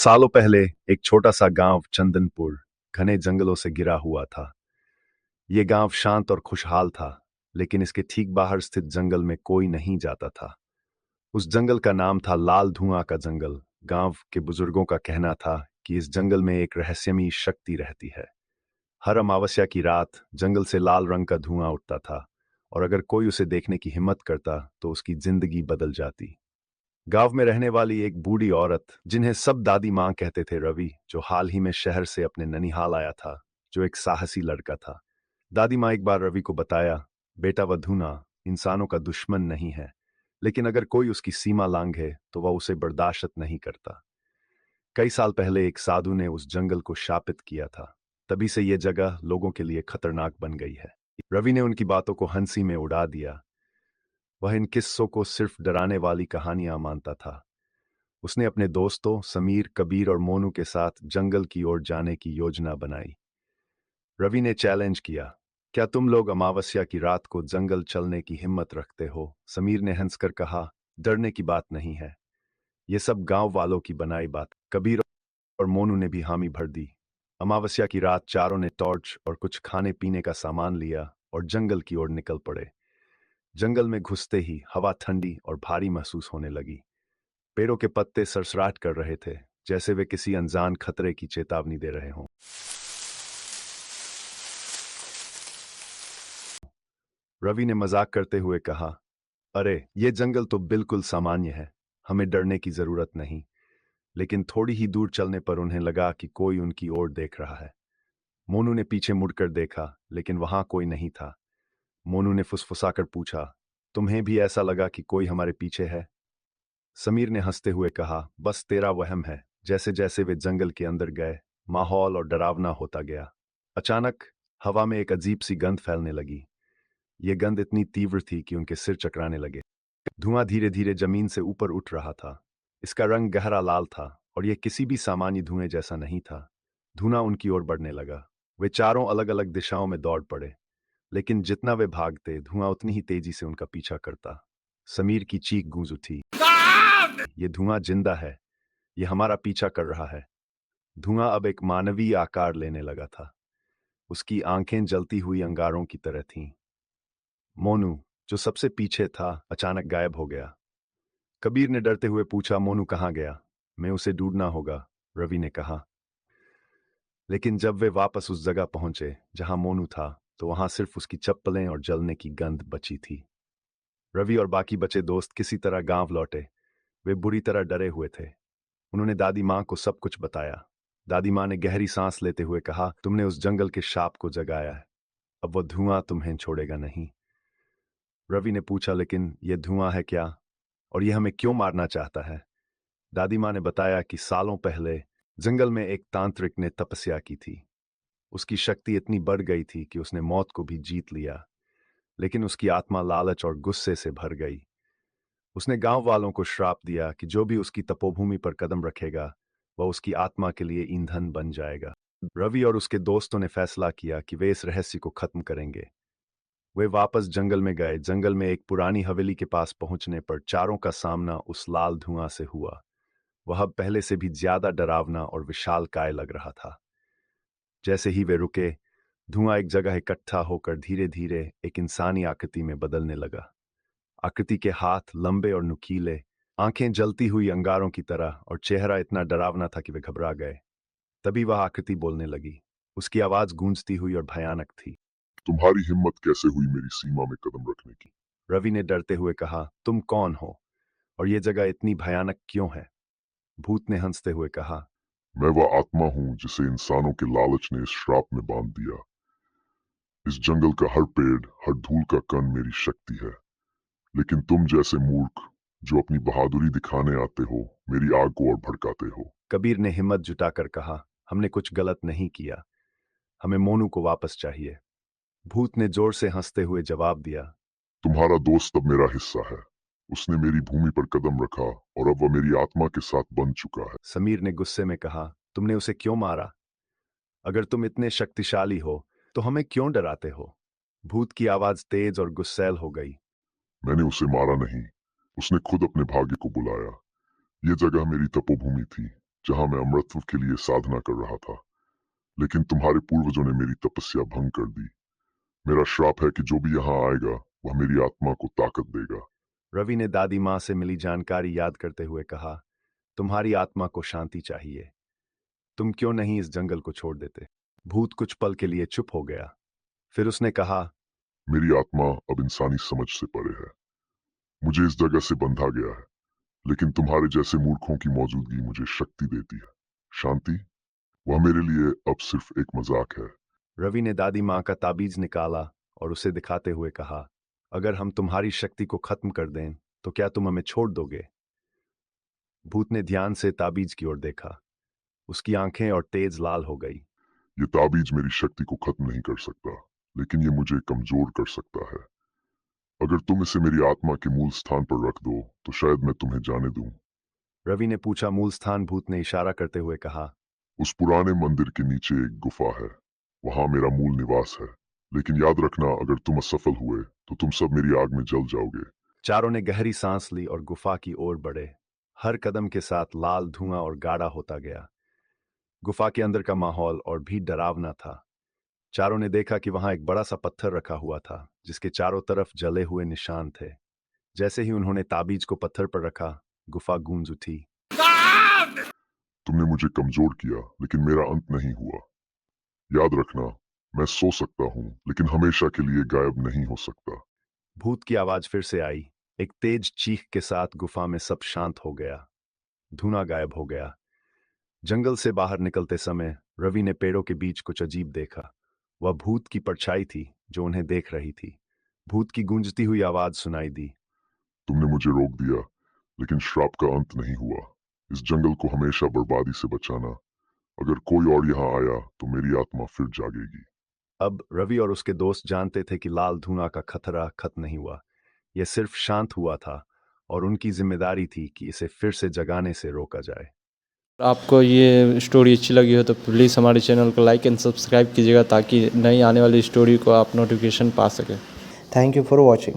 सालों पहले एक छोटा सा गांव चंदनपुर घने जंगलों से घिरा हुआ था। ये गांव शांत और खुशहाल था, लेकिन इसके ठीक बाहर स्थित जंगल में कोई नहीं जाता था। उस जंगल का नाम था लाल धुआं का जंगल। गांव के बुजुर्गों का कहना था कि इस जंगल में एक रहस्यमयी शक्ति रहती है। हर अमावस्या की रात जंगल से लाल रंग का धुआं उठता था, और अगर कोई उसे देखने की हिम्मत करता तो उसकी जिंदगी बदल जाती। गांव में रहने वाली एक बूढ़ी औरत, जिन्हें सब दादी माँ कहते थे, रवि, जो हाल ही में शहर से अपने ननिहाल आया था, जो एक साहसी लड़का था। दादी माँ एक बार रवि को बताया, बेटा, वह धूना इंसानों का दुश्मन नहीं है, लेकिन अगर कोई उसकी सीमा लांघे तो वह उसे बर्दाश्त नहीं करता। कई साल पहले एक साधु ने उस जंगल को शापित किया था। तभी से यह जगह लोगों के लिए खतरनाक बन गई है। रवि ने उनकी बातों को हंसी में उड़ा दिया। वह इन किस्सों को सिर्फ डराने वाली कहानियां मानता था। उसने अपने दोस्तों समीर, कबीर और मोनू के साथ जंगल की ओर जाने की योजना बनाई। रवि ने चैलेंज किया, क्या तुम लोग अमावस्या की रात को जंगल चलने की हिम्मत रखते हो? समीर ने हंसकर कहा, डरने की बात नहीं है, ये सब गांव वालों की बनाई बात। कबीर और मोनू ने भी हामी भर दी। अमावस्या की रात चारों ने टॉर्च और कुछ खाने पीने का सामान लिया और जंगल की ओर निकल पड़े। जंगल में घुसते ही हवा ठंडी और भारी महसूस होने लगी। पेड़ों के पत्ते सरसराहट कर रहे थे, जैसे वे किसी अनजान खतरे की चेतावनी दे रहे हों। रवि ने मजाक करते हुए कहा, अरे, ये जंगल तो बिल्कुल सामान्य है, हमें डरने की जरूरत नहीं। लेकिन थोड़ी ही दूर चलने पर उन्हें लगा कि कोई उनकी ओर देख रहा है। मोनू ने पीछे मुड़कर देखा, लेकिन वहां कोई नहीं था। मोनू ने फुसफुसाकर पूछा, तुम्हें भी ऐसा लगा कि कोई हमारे पीछे है? समीर ने हंसते हुए कहा, बस तेरा वहम है। जैसे जैसे वे जंगल के अंदर गए, माहौल और डरावना होता गया। अचानक हवा में एक अजीब सी गंध फैलने लगी। ये गंध इतनी तीव्र थी कि उनके सिर चकराने लगे। धुआं धीरे धीरे जमीन से ऊपर उठ रहा था। इसका रंग गहरा लाल था, और यह किसी भी सामान्य धुएं जैसा नहीं था। धुआं उनकी ओर बढ़ने लगा। वे चारों अलग अलग दिशाओं में दौड़ पड़े, लेकिन जितना वे भागते, धुआं उतनी ही तेजी से उनका पीछा करता। समीर की चीख गूंज उठी, ये धुआं जिंदा है, ये हमारा पीछा कर रहा है। धुआं अब एक मानवीय आकार लेने लगा था। उसकी आंखें जलती हुई अंगारों की तरह थीं। मोनू, जो सबसे पीछे था, अचानक गायब हो गया। कबीर ने डरते हुए पूछा, मोनू कहाँ गया? मैं उसे ढूंढना होगा, रवि ने कहा। लेकिन जब वे वापस उस जगह पहुंचे जहां मोनू था, तो वहां सिर्फ उसकी चप्पलें और जलने की गंध बची थी। रवि और बाकी बचे दोस्त किसी तरह गांव लौटे। वे बुरी तरह डरे हुए थे। उन्होंने दादी माँ को सब कुछ बताया। दादी माँ ने गहरी सांस लेते हुए कहा, तुमने उस जंगल के शाप को जगाया है, अब वो धुआं तुम्हें छोड़ेगा नहीं। रवि ने पूछा, लेकिन ये धुआं है क्या, और ये हमें क्यों मारना चाहता है? दादी माँ ने बताया कि सालों पहले जंगल में एक तांत्रिक ने तपस्या की थी। उसकी शक्ति इतनी बढ़ गई थी कि उसने मौत को भी जीत लिया, लेकिन उसकी आत्मा लालच और गुस्से से भर गई। उसने गांव वालों को श्राप दिया कि जो भी उसकी तपोभूमि पर कदम रखेगा, वह उसकी आत्मा के लिए ईंधन बन जाएगा। रवि और उसके दोस्तों ने फैसला किया कि वे इस रहस्य को खत्म करेंगे। वे वापस जंगल में गए। जंगल में एक पुरानी हवेली के पास पहुंचने पर चारों का सामना उस लाल धुआं से हुआ। वह अब पहले से भी ज्यादा डरावना और विशालकाय लग रहा था। जैसे ही वे रुके, धुआं एक जगह इकट्ठा होकर धीरे धीरे एक इंसानी आकृति में बदलने लगा। आकृति के हाथ लंबे और नुकीले, आंखें जलती हुई अंगारों की तरह, और चेहरा इतना डरावना था कि वे घबरा गए। तभी वह आकृति बोलने लगी। उसकी आवाज गूंजती हुई और भयानक थी। तुम्हारी हिम्मत कैसे हुई मेरी सीमा में कदम रखने की? रवि ने डरते हुए कहा, तुम कौन हो, और ये जगह इतनी भयानक क्यों है? भूत ने हंसते हुए कहा, मैं वह आत्मा हूँ जिसे इंसानों के लालच ने इस श्राप में बांध दिया। इस जंगल का हर पेड़, हर धूल का कण मेरी शक्ति है। लेकिन तुम जैसे मूर्ख जो अपनी बहादुरी दिखाने आते हो, मेरी आग को और भड़काते हो। कबीर ने हिम्मत जुटाकर कहा, हमने कुछ गलत नहीं किया, हमें मोनू को वापस चाहिए। भूत ने जोर से हंसते हुए जवाब दिया, तुम्हारा दोस्त अब मेरा हिस्सा है। उसने मेरी भूमि पर कदम रखा और अब वह मेरी आत्मा के साथ बंध चुका है। समीर ने गुस्से में कहा, तुमने उसे क्यों मारा? अगर तुम इतने शक्तिशाली हो तो हमें क्यों डराते हो? भूत की आवाज तेज और गुस्सैल हो गई। मैंने उसे मारा नहीं, उसने खुद अपने भाग्य को बुलाया। यह जगह मेरी तपोभूमि थी। जहां मैं अमृतत्व के लिए साधना कर रहा था। लेकिन तुम्हारे पूर्वजों ने मेरी तपस्या भंग कर दी। मेरा श्राप है कि जो भी यहाँ आएगा वह मेरी आत्मा को ताकत देगा। रवि ने दादी माँ से मिली जानकारी याद करते हुए कहा, तुम्हारी आत्मा को शांति चाहिए। तुम क्यों नहीं इस जंगल को छोड़ देते? भूत कुछ पल के लिए चुप हो गया। फिर उसने कहा, मेरी आत्मा अब इंसानी समझ से परे है। मुझे इस जगह से बंधा गया है, लेकिन तुम्हारे जैसे मूर्खों की मौजूदगी मुझे शक्ति देती है। शांति, वह मेरे लिए अब सिर्फ एक मजाक है। रवि ने दादी माँ का ताबीज निकाला और उसे दिखाते हुए कहा, अगर हम तुम्हारी शक्ति को खत्म कर दें तो क्या तुम हमें छोड़ दोगे? भूत ने ध्यान से ताबीज की ओर देखा। उसकी आंखें और तेज लाल हो गई। ये ताबीज मेरी शक्ति को खत्म नहीं कर सकता, लेकिन ये मुझे कमजोर कर सकता है। अगर तुम इसे मेरी आत्मा के मूल स्थान पर रख दो तो शायद मैं तुम्हें जाने दूं। रवि ने पूछा। मूल स्थान? भूत ने इशारा करते हुए कहा। उस पुराने मंदिर के नीचे एक गुफा है, वहां मेरा मूल निवास है। लेकिन याद रखना, अगर तुम असफल हुए तो तुम सब मेरी आग में जल जाओगे। चारों ने गहरी सांस ली और गुफा की ओर बढ़े। हर कदम के साथ लाल धुआं और गाढ़ा होता गया। गुफा के अंदर का माहौल और भी डरावना था। चारों ने देखा कि वहां एक बड़ा सा पत्थर रखा हुआ था जिसके चारों तरफ जले हुए निशान थे। जैसे ही उन्होंने ताबीज को पत्थर पर रखा, गुफा गूंज उठी। तुमने मुझे कमजोर किया, लेकिन मेरा अंत नहीं हुआ। याद रखना, मैं सो सकता हूँ लेकिन हमेशा के लिए गायब नहीं हो सकता। भूत की आवाज फिर से आई। एक तेज चीख के साथ गुफा में सब शांत हो गया। धुआं गायब हो गया। जंगल से बाहर निकलते समय रवि ने पेड़ों के बीच कुछ अजीब देखा। वह भूत की परछाई थी जो उन्हें देख रही थी। भूत की गूंजती हुई आवाज सुनाई दी। तुमने मुझे रोक दिया, लेकिन श्राप का अंत नहीं हुआ। इस जंगल को हमेशा बर्बादी से बचाना। अगर कोई और यहाँ आया तो मेरी आत्मा फिर जागेगी। अब रवि और उसके दोस्त जानते थे कि लाल धुआं का खतरा खत्म नहीं हुआ। यह सिर्फ शांत हुआ था और उनकी जिम्मेदारी थी कि इसे फिर से जगाने से रोका जाए। आपको ये स्टोरी अच्छी लगी हो तो प्लीज़ हमारे चैनल को लाइक एंड सब्सक्राइब कीजिएगा ताकि नई आने वाली स्टोरी को आप नोटिफिकेशन पा सकें। Thank you for watching.